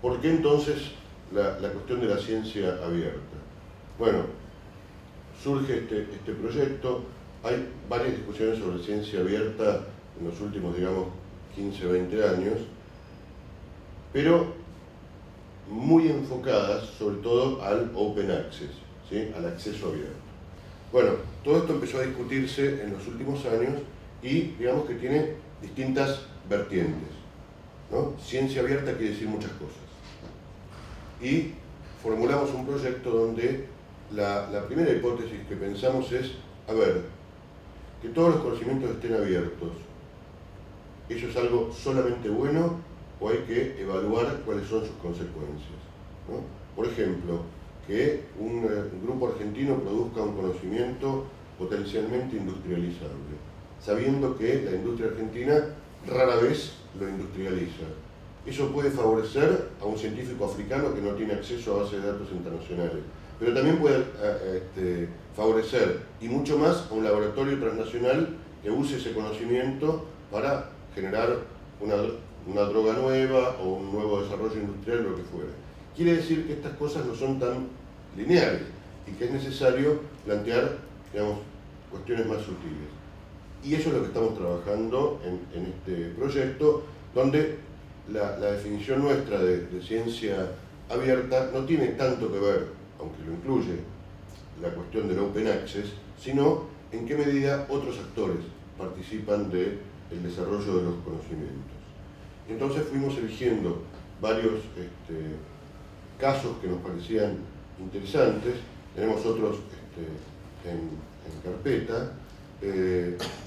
¿Por qué entonces la cuestión de la ciencia abierta? Bueno, surge este proyecto, hay varias discusiones sobre ciencia abierta en los últimos, digamos, 15, 20 años, pero muy enfocadas sobre todo al open access, ¿sí? Al acceso abierto. Bueno, todo esto empezó a discutirse en los últimos años y digamos que tiene distintas vertientes, ¿no? Ciencia abierta quiere decir muchas cosas. Y formulamos un proyecto donde la primera hipótesis que pensamos es, a ver, que todos los conocimientos estén abiertos. ¿Eso es algo solamente bueno o hay que evaluar cuáles son sus consecuencias, ¿no? Por ejemplo, que un grupo argentino produzca un conocimiento potencialmente industrializable, sabiendo que la industria argentina rara vez lo industrializa. Eso puede favorecer a un científico africano que no tiene acceso a bases de datos internacionales, pero también puede favorecer, y mucho más, a un laboratorio transnacional que use ese conocimiento para generar una droga nueva o un nuevo desarrollo industrial o lo que fuera. Quiere decir que estas cosas no son tan lineales y que es necesario plantear, digamos, cuestiones más sutiles. Y eso es lo que estamos trabajando en este proyecto, donde la definición nuestra de ciencia abierta no tiene tanto que ver, aunque lo incluye, la cuestión del open access, sino en qué medida otros actores participan del desarrollo de los conocimientos. Entonces fuimos eligiendo varios casos que nos parecían interesantes, tenemos otros en carpeta,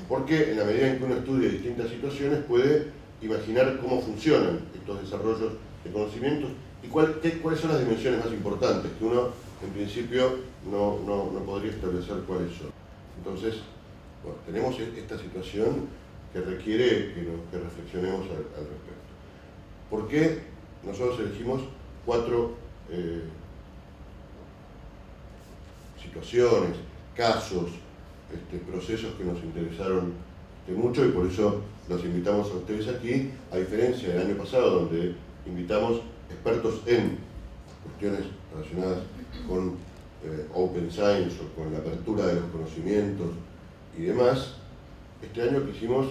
porque en la medida en que uno estudia distintas situaciones puede imaginar cómo funcionan estos desarrollos de conocimientos y cuáles son las dimensiones más importantes, que uno en principio no podría establecer cuáles son. Entonces, bueno, tenemos esta situación que requiere que reflexionemos al respecto. ¿Por qué nosotros elegimos 4 situaciones, casos, procesos que nos interesaron mucho y por eso los invitamos a ustedes aquí, a diferencia del año pasado donde invitamos expertos en cuestiones relacionadas con Open Science o con la apertura de los conocimientos y demás? Este año quisimos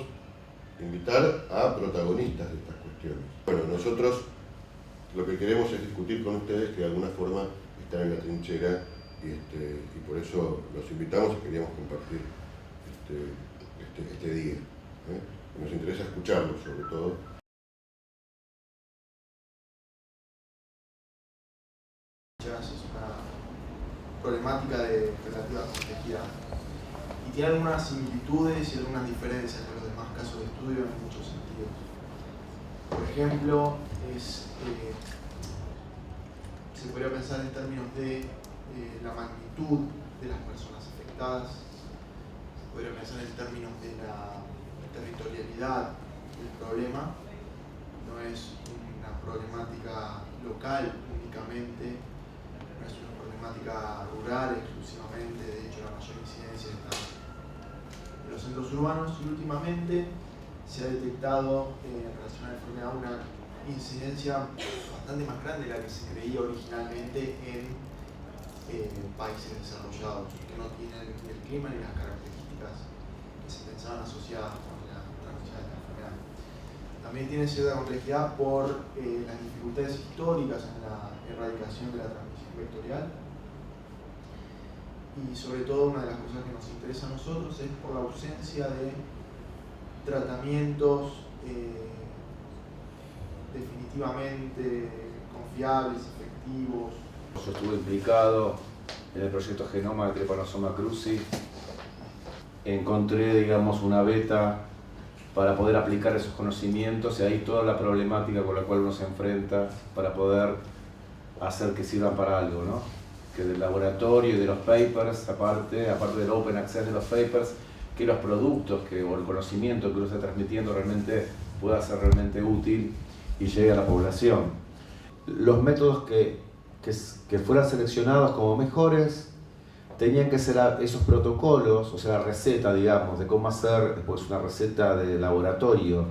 invitar a protagonistas de estas cuestiones. Bueno, nosotros lo que queremos es discutir con ustedes que de alguna forma están en la trinchera y por eso los invitamos y queríamos compartir este día. Nos interesa escucharlos sobre todo. Es una problemática de relativa complejidad y tiene algunas similitudes y algunas diferencias con los demás casos de estudio en muchos sentidos. Por ejemplo, se podría pensar en términos de la magnitud de las personas afectadas, se podría pensar en términos de la territorialidad del problema. No es una problemática local únicamente, no es una problemática rural exclusivamente, de hecho la mayor incidencia está en los centros urbanos y últimamente se ha detectado en relación a la enfermedad una incidencia bastante más grande de la que se creía originalmente en países desarrollados que no tienen ni el clima ni las características que se pensaban asociadas con la transmisión de esta enfermedad. También tiene cierta complejidad por las dificultades históricas en la erradicación de la transmisión vectorial y sobre todo una de las cosas que nos interesa a nosotros es por la ausencia de tratamientos definitivamente confiables, efectivos. Yo estuve implicado en el proyecto Genoma de Trypanosoma cruzi. Encontré, digamos, una beta para poder aplicar esos conocimientos y ahí toda la problemática con la cual uno se enfrenta para poder hacer que sirvan para algo, ¿no? Que del laboratorio y de los papers, aparte del open access de los papers, que los productos o el conocimiento que uno está transmitiendo realmente pueda ser realmente útil y llegue a la población. Los métodos que fueran seleccionados como mejores tenían que ser esos protocolos, o sea, la receta, digamos, de cómo hacer después una receta de laboratorio,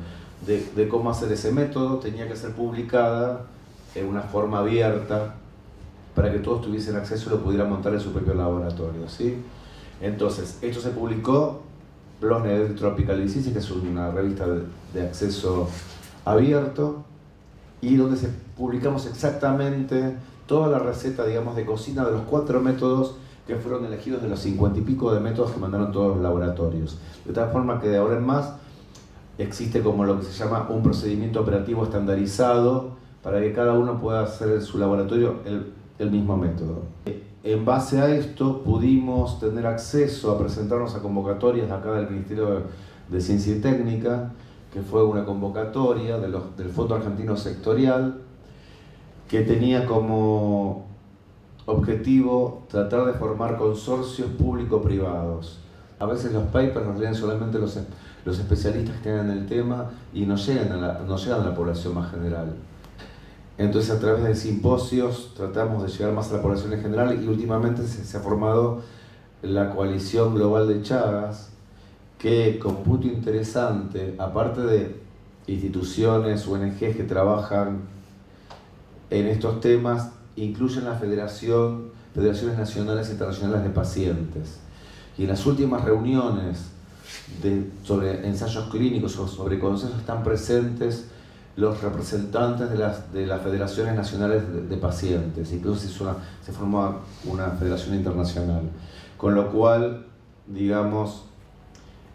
de cómo hacer ese método, tenía que ser publicada en una forma abierta para que todos tuviesen acceso y lo pudieran montar en su propio laboratorio, ¿sí? Entonces, esto se publicó en Blog Tropical Diseases, que es una revista de acceso abierto, y donde publicamos exactamente toda la receta, digamos, de cocina de los 4 métodos que fueron elegidos de los 50 y pico de métodos que mandaron todos los laboratorios. De tal forma que de ahora en más existe como lo que se llama un procedimiento operativo estandarizado para que cada uno pueda hacer en su laboratorio el mismo método. En base a esto pudimos tener acceso a presentarnos a convocatorias de acá del Ministerio de Ciencia y Técnica, que fue una convocatoria del Fondo Argentino Sectorial, que tenía como objetivo tratar de formar consorcios público-privados. A veces los papers los leen solamente los especialistas que tienen el tema y no llegan a la población más general. Entonces, a través de simposios tratamos de llegar más a la población en general, y últimamente se ha formado la Coalición Global de Chagas, que con un punto interesante, aparte de instituciones, ONGs que trabajan en estos temas, incluyen la Federaciones Nacionales e Internacionales de Pacientes. Y en las últimas reuniones sobre ensayos clínicos o sobre consensos están presentes los representantes de las Federaciones Nacionales de Pacientes. Incluso se forma una federación internacional. Con lo cual, digamos,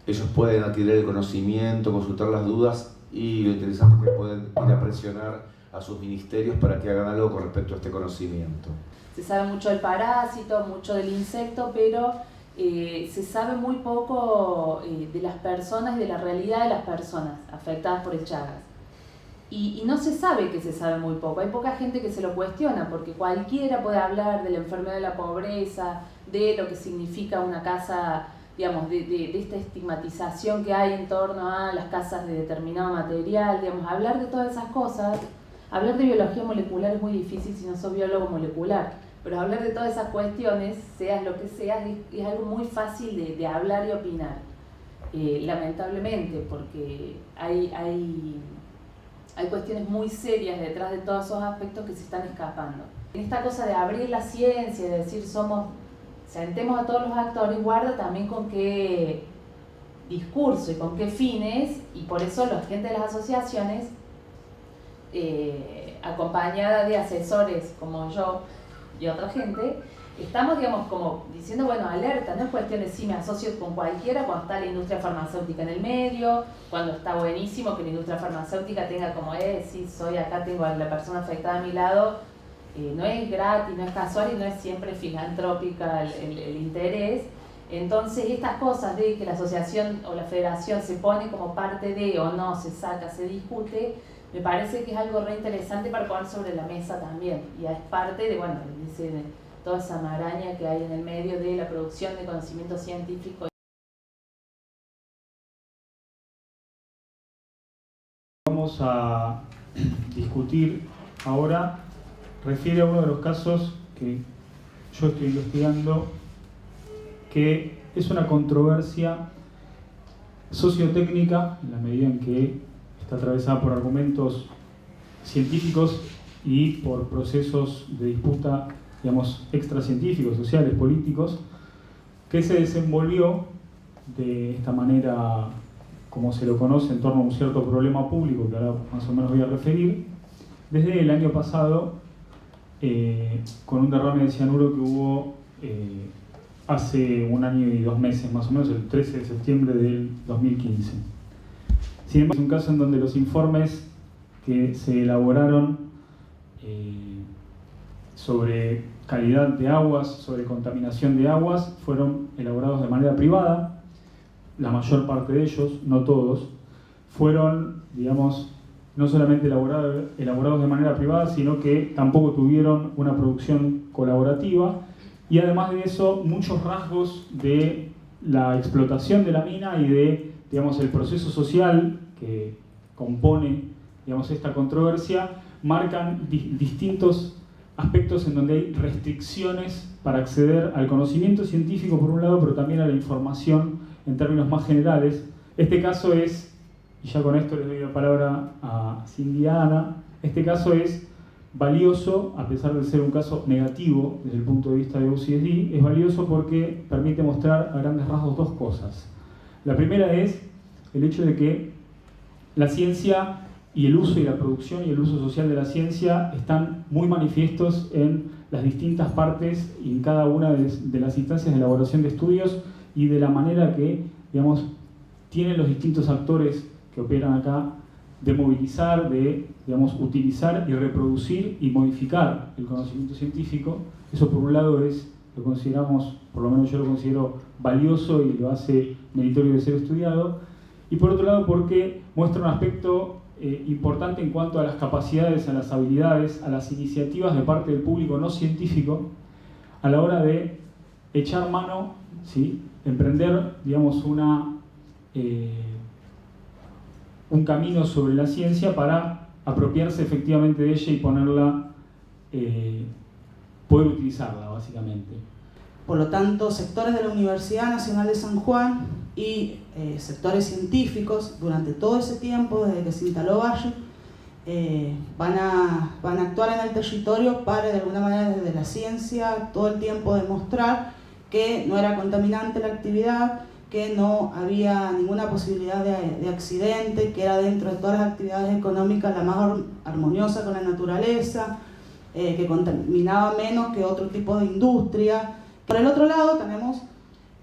ellos pueden adquirir el conocimiento, consultar las dudas, y lo interesante es que pueden ir a presionar a sus ministerios para que hagan algo con respecto a este conocimiento. Se sabe mucho del parásito, mucho del insecto, pero se sabe muy poco de las personas y de la realidad de las personas afectadas por el Chagas. Y no se sabe que se sabe muy poco. Hay poca gente que se lo cuestiona, porque cualquiera puede hablar de la enfermedad de la pobreza, de lo que significa una casa, digamos, de esta estigmatización que hay en torno a las casas de determinado material, digamos, hablar de todas esas cosas. Hablar de biología molecular es muy difícil si no sos biólogo molecular, pero hablar de todas esas cuestiones, seas lo que seas, es algo muy fácil de hablar y opinar, lamentablemente, porque hay cuestiones muy serias detrás de todos esos aspectos que se están escapando. En esta cosa de abrir la ciencia, de decir sentemos a todos los actores, guarda también con qué discurso y con qué fines, y por eso la gente de las asociaciones, acompañada de asesores como yo y otra gente, estamos, digamos, como diciendo, bueno, alerta, no es cuestión de si me asocio con cualquiera cuando está la industria farmacéutica en el medio, cuando está buenísimo que la industria farmacéutica tenga como, sí, soy acá, tengo a la persona afectada a mi lado, no es gratis, no es casual y no es siempre filantrópica el interés. Entonces, estas cosas de que la asociación o la federación se pone como parte de, o no, se saca, se discute, me parece que es algo re interesante para poner sobre la mesa también. Y es parte de, bueno, de toda esa maraña que hay en el medio de la producción de conocimiento científico. Vamos a discutir ahora, refiere a uno de los casos que yo estoy investigando, que es una controversia sociotécnica, en la medida en que está atravesada por argumentos científicos y por procesos de disputa, digamos, extracientíficos, sociales, políticos, que se desenvolvió de esta manera, como se lo conoce, en torno a un cierto problema público, que ahora más o menos voy a referir, desde el año pasado, con un derrame de cianuro que hubo hace 1 año y 2 meses, más o menos el 13 de septiembre del 2015. Sin embargo, es un caso en donde los informes que se elaboraron sobre calidad de aguas, sobre contaminación de aguas, fueron elaborados de manera privada. La mayor parte de ellos, no todos, fueron, digamos, no solamente elaborados de manera privada, sino que tampoco tuvieron una producción colaborativa. Y además de eso, muchos rasgos de la explotación de la mina y de, digamos, el proceso social que compone, digamos, esta controversia, marcan distintos aspectos en donde hay restricciones para acceder al conocimiento científico por un lado, pero también a la información en términos más generales. Este caso es, y ya con esto les doy la palabra a Cindy y a Ana, este caso es valioso, a pesar de ser un caso negativo desde el punto de vista de UCSD, es valioso porque permite mostrar a grandes rasgos dos cosas. La primera es el hecho de que la ciencia y el uso y la producción y el uso social de la ciencia están muy manifiestos en las distintas partes y en cada una de las instancias de elaboración de estudios y de la manera que, digamos, tienen los distintos actores que operan acá de movilizar, de, digamos, utilizar y reproducir y modificar el conocimiento científico. Eso por un lado lo consideramos, por lo menos yo lo considero valioso y lo hace meritorio de ser estudiado. Y por otro lado porque muestra un aspecto importante en cuanto a las capacidades, a las habilidades, a las iniciativas de parte del público no científico a la hora de echar mano, ¿sí?, emprender, digamos, un camino sobre la ciencia para apropiarse efectivamente de ella y ponerla, poder utilizarla básicamente. Por lo tanto, sectores de la Universidad Nacional de San Juan y sectores científicos durante todo ese tiempo, desde que se instaló Valle, van a actuar en el territorio para, de alguna manera, desde la ciencia, todo el tiempo demostrar que no era contaminante la actividad, que no había ninguna posibilidad de accidente, que era dentro de todas las actividades económicas la más armoniosa con la naturaleza, que contaminaba menos que otro tipo de industria. Por el otro lado tenemos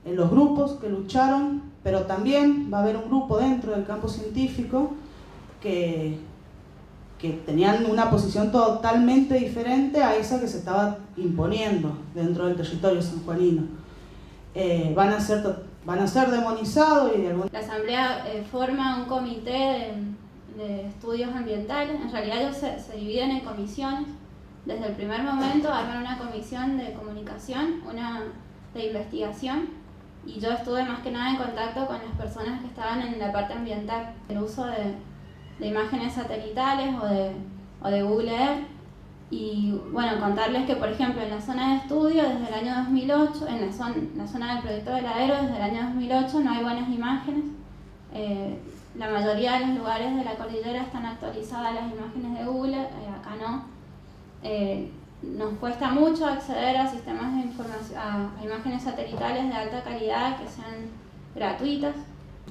los grupos que lucharon, pero también va a haber un grupo dentro del campo científico que tenían una posición totalmente diferente a esa que se estaba imponiendo dentro del territorio sanjuanino. Van a ser demonizados y de alguna... La Asamblea forma un comité de estudios ambientales. En realidad ellos se dividen en comisiones. Desde el primer momento arman una comisión de comunicación, una de investigación, y yo estuve más que nada en contacto con las personas que estaban en la parte ambiental, el uso de imágenes satelitales o de Google Earth. Y bueno, contarles que, por ejemplo, en la zona de estudio desde el año 2008, en la zona del proyecto del Aero desde el año 2008 no hay buenas imágenes. La mayoría de los lugares de la cordillera están actualizadas las imágenes de Google, acá no. Nos cuesta mucho acceder a sistemas de información, a imágenes satelitales de alta calidad que sean gratuitas.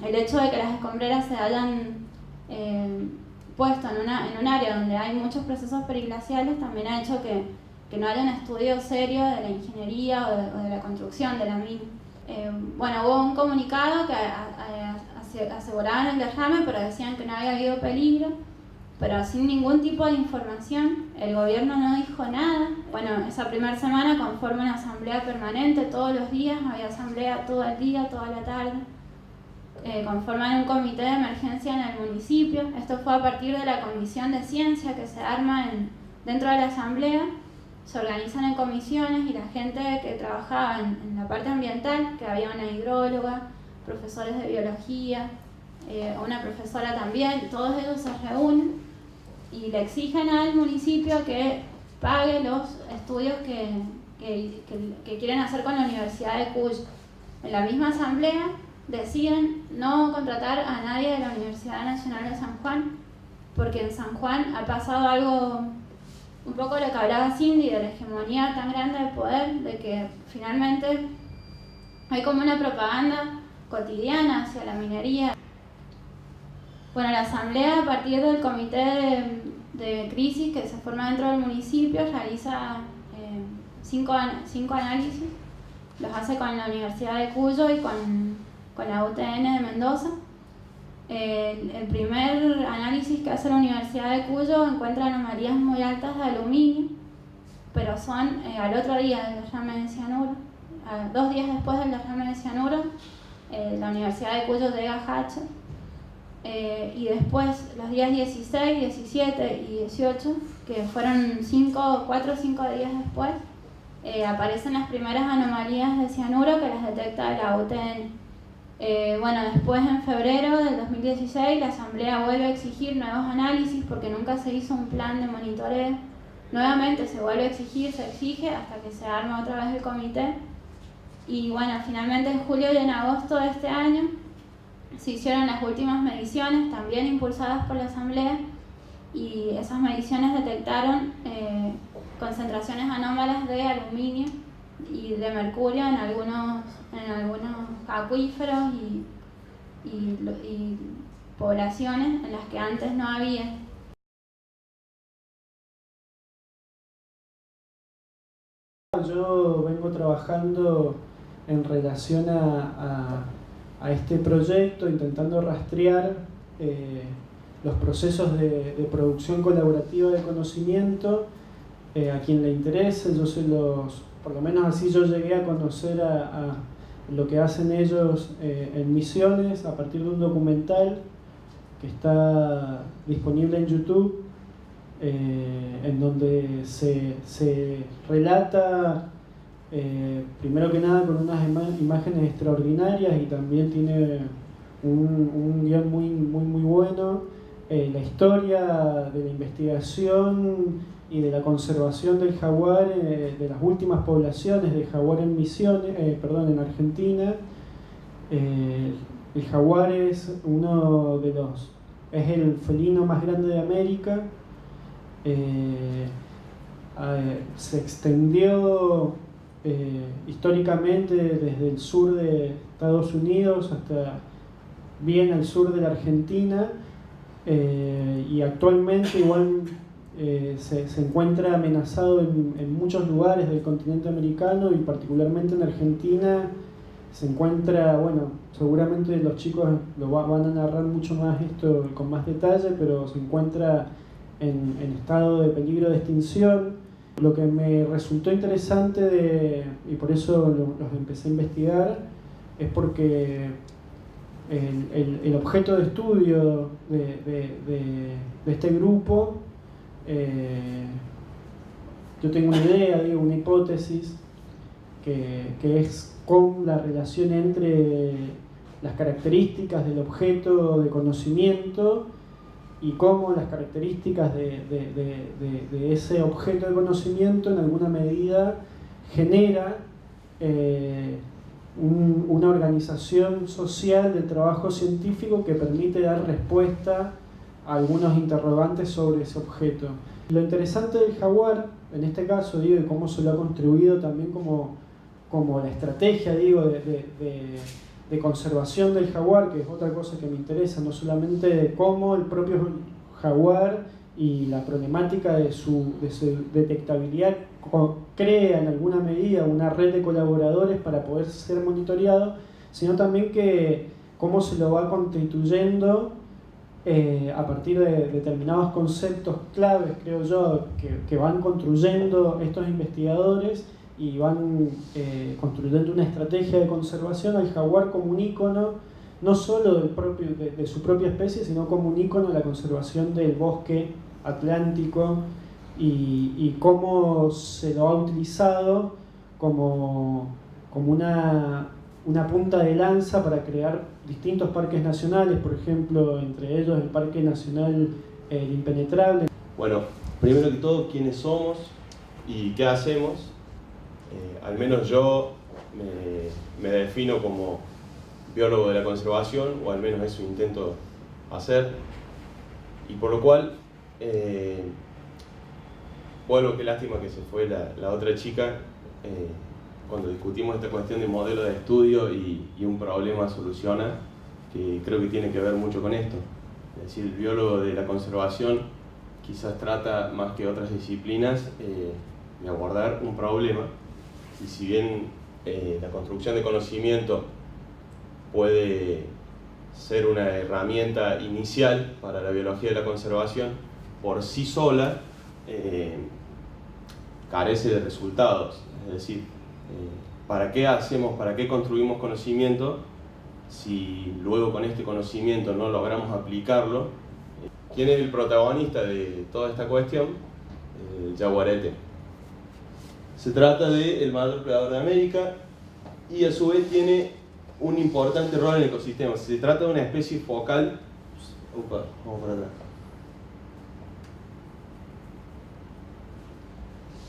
El hecho de que las escombreras se hayan puesto en un área donde hay muchos procesos periglaciales también ha hecho que no haya un estudio serio de la ingeniería o de la construcción de la mina. Bueno, hubo un comunicado que aseguraban el derrame, pero decían que no había habido peligro, pero sin ningún tipo de información. El gobierno no dijo nada. Bueno, esa primera semana conforma una asamblea permanente todos los días, había asamblea todo el día, toda la tarde. Conforman un comité de emergencia en el municipio. Esto fue a partir de la comisión de ciencia que se arma dentro de la asamblea. Se organizan en comisiones y la gente que trabajaba en la parte ambiental, que había una hidróloga, profesores de biología, una profesora también, todos ellos se reúnen y le exigen al municipio que pague los estudios que quieren hacer con la Universidad de Cuyo. En la misma asamblea deciden no contratar a nadie de la Universidad Nacional de San Juan, porque en San Juan ha pasado algo, un poco lo que hablaba Cindy, de la hegemonía tan grande de poder, de que finalmente hay como una propaganda cotidiana hacia la minería. Bueno, la asamblea, a partir del comité de crisis que se forma dentro del municipio, realiza 5 análisis, los hace con la Universidad de Cuyo y con la UTN de Mendoza. El primer análisis que hace la Universidad de Cuyo encuentra anomalías muy altas de aluminio, pero son al otro día del derrame de cianuro. 2 días después del derrame de cianuro, la Universidad de Cuyo llega a Hacha, y después los días 16, 17 y 18, que fueron 4 o 5 días después, aparecen las primeras anomalías de cianuro que las detecta la UTN. Bueno, después en febrero del 2016 la asamblea vuelve a exigir nuevos análisis porque nunca se hizo un plan de monitoreo. Nuevamente se vuelve a exigir, se exige hasta que se arma otra vez el comité. Y bueno, finalmente en julio y en agosto de este año se hicieron las últimas mediciones, también impulsadas por la asamblea, y esas mediciones detectaron concentraciones anómalas de aluminio y de mercurio en algunos acuíferos y poblaciones en las que antes no había. Yo vengo trabajando en relación a este proyecto, intentando rastrear los procesos de producción colaborativa de conocimiento a quien le interese. Por lo menos así yo llegué a conocer a lo que hacen ellos en Misiones a partir de un documental que está disponible en YouTube, en donde se relata primero que nada con unas imágenes extraordinarias, y también tiene un guión muy bueno, la historia de la investigación y de la conservación del jaguar, de las últimas poblaciones de jaguar en Misiones, en Argentina. El jaguar es el felino más grande de América. Se extendió históricamente desde el sur de Estados Unidos hasta bien al sur de la Argentina, y actualmente igual se encuentra amenazado en muchos lugares del continente americano, y particularmente en Argentina se encuentra, seguramente los chicos van a narrar mucho más esto con más detalle, pero se encuentra en estado de peligro de extinción. Lo que me resultó interesante y por eso los empecé a investigar, es porque el objeto de estudio de este grupo, yo tengo una idea, una hipótesis, que es con la relación entre las características del objeto de conocimiento y cómo las características de ese objeto de conocimiento en alguna medida genera una organización social del trabajo científico que permite dar respuesta a algunos interrogantes sobre ese objeto. Lo interesante del jaguar, en este caso, y cómo se lo ha construido también como la estrategia, de conservación del jaguar, que es otra cosa que me interesa, no solamente cómo el propio jaguar y la problemática de su detectabilidad crea en alguna medida una red de colaboradores para poder ser monitoreado, sino también cómo se lo va constituyendo a partir de determinados conceptos claves, creo yo, que van construyendo estos investigadores, y van construyendo una estrategia de conservación al jaguar como un ícono, no solo de su propia especie, sino como un ícono de la conservación del bosque atlántico, y cómo se lo ha utilizado como una punta de lanza para crear distintos parques nacionales, por ejemplo, entre ellos el Parque Nacional El Impenetrable. Bueno, primero que todo, ¿quiénes somos y qué hacemos? Al menos yo me defino como biólogo de la conservación, o al menos eso intento hacer, y por lo cual, bueno, qué lástima que se fue la otra chica cuando discutimos esta cuestión de modelo de estudio y un problema a solucionar, que creo que tiene que ver mucho con esto. Es decir, el biólogo de la conservación quizás trata, más que otras disciplinas, de abordar un problema. Y si bien la construcción de conocimiento puede ser una herramienta inicial para la biología de la conservación, por sí sola carece de resultados. Es decir, ¿para qué construimos conocimiento si luego con este conocimiento no logramos aplicarlo? ¿Quién es el protagonista de toda esta cuestión? El jaguarete. Se trata del mayor predador de América y a su vez tiene un importante rol en el ecosistema. Se trata de una especie focal. Vamos por atrás.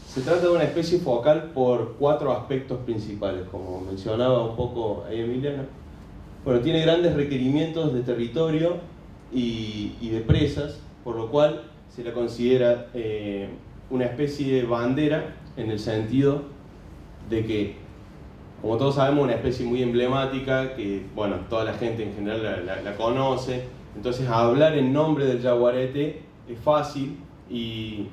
Se trata de una especie focal por 4 aspectos principales, como mencionaba un poco ahí Emiliano. Bueno, tiene grandes requerimientos de territorio y de presas, por lo cual se la considera una especie de bandera en el sentido de que, como todos sabemos, una especie muy emblemática que, bueno, toda la gente en general la conoce. Entonces hablar en nombre del yaguareté es fácil y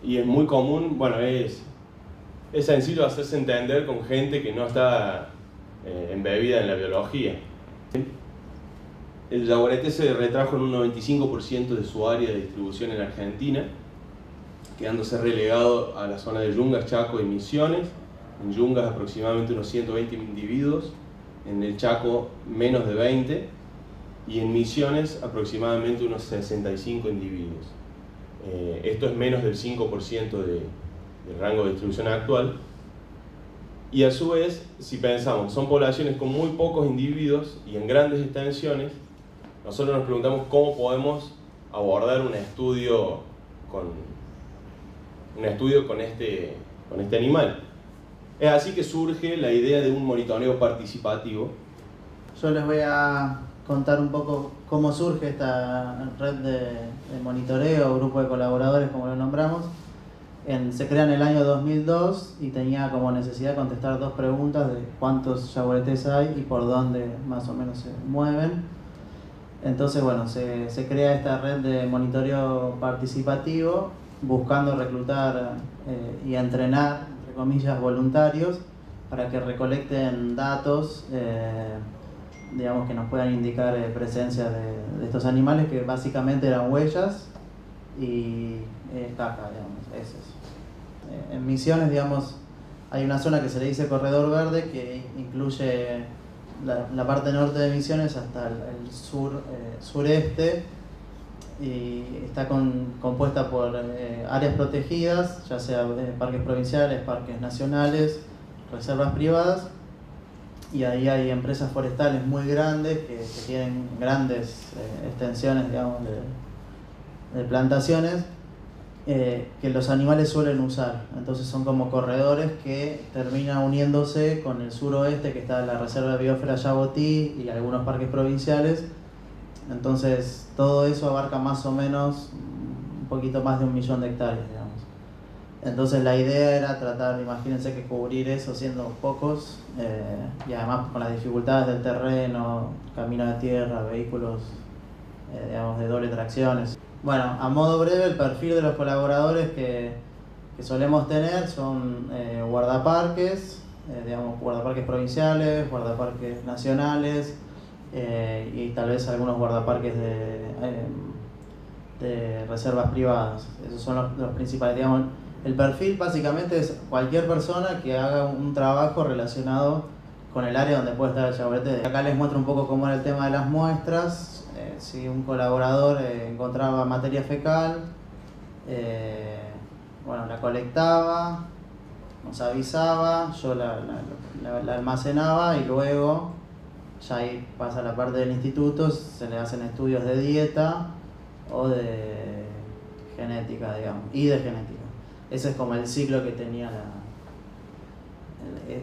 es muy común, bueno, es sencillo hacerse entender con gente que no está embebida en la biología. El yaguareté se retrajo en un 95% de su área de distribución en Argentina, quedándose relegado a la zona de Yungas, Chaco y Misiones. En Yungas aproximadamente unos 120 individuos, en el Chaco menos de 20 y en Misiones aproximadamente unos 65 individuos. Esto es menos del 5% del rango de distribución actual. Y a su vez, si pensamos, son poblaciones con muy pocos individuos y en grandes extensiones, nosotros nos preguntamos cómo podemos abordar un estudio con este animal. Es así que surge la idea de un monitoreo participativo. Yo les voy a contar un poco cómo surge esta red de monitoreo, grupo de colaboradores, como lo nombramos. Se crea en el año 2002 y tenía como necesidad contestar 2 preguntas de cuántos yaguaretés hay y por dónde más o menos se mueven. Entonces, bueno, se crea esta red de monitoreo participativo buscando reclutar y entrenar, entre comillas, voluntarios para que recolecten datos, digamos, que nos puedan indicar presencia de estos animales, que básicamente eran huellas y caca, digamos, heces. En Misiones, digamos, hay una zona que se le dice Corredor Verde, que incluye la parte norte de Misiones hasta el sureste, y está compuesta por áreas protegidas, ya sea parques provinciales, parques nacionales, reservas privadas, y ahí hay empresas forestales muy grandes que tienen grandes extensiones, digamos, de plantaciones que los animales suelen usar. Entonces son como corredores que terminan uniéndose con el suroeste, que está la Reserva de Biosfera Yabotí y algunos parques provinciales. Entonces todo eso abarca más o menos un poquito más de 1 millón de hectáreas, digamos. Entonces la idea era tratar, imagínense que cubrir eso siendo pocos, y además con las dificultades del terreno, camino de tierra, vehículos digamos de doble tracciones. Bueno, a modo breve, el perfil de los colaboradores que solemos tener son guardaparques, digamos guardaparques provinciales, guardaparques nacionales, y tal vez algunos guardaparques de reservas privadas. Esos son los principales. Digamos, el perfil básicamente es cualquier persona que haga un trabajo relacionado con el área donde puede estar el yaguareté. Acá les muestro un poco cómo era el tema de las muestras. Si un colaborador encontraba materia fecal, bueno, la colectaba, nos avisaba, yo la almacenaba y luego, ya ahí pasa la parte del instituto, se le hacen estudios de dieta o de genética, digamos, y de genética. Ese es como el ciclo que tenía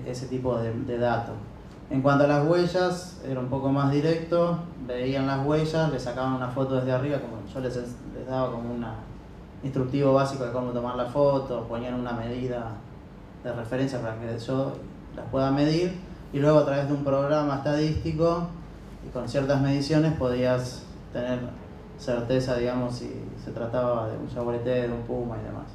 ese tipo de datos. En cuanto a las huellas, era un poco más directo, veían las huellas, le sacaban una foto desde arriba, como yo les daba como un instructivo básico de cómo tomar la foto, ponían una medida de referencia para que yo las pueda medir, y luego a través de un programa estadístico y con ciertas mediciones podías tener certeza, digamos, si se trataba de un yaguareté, de un puma y demás.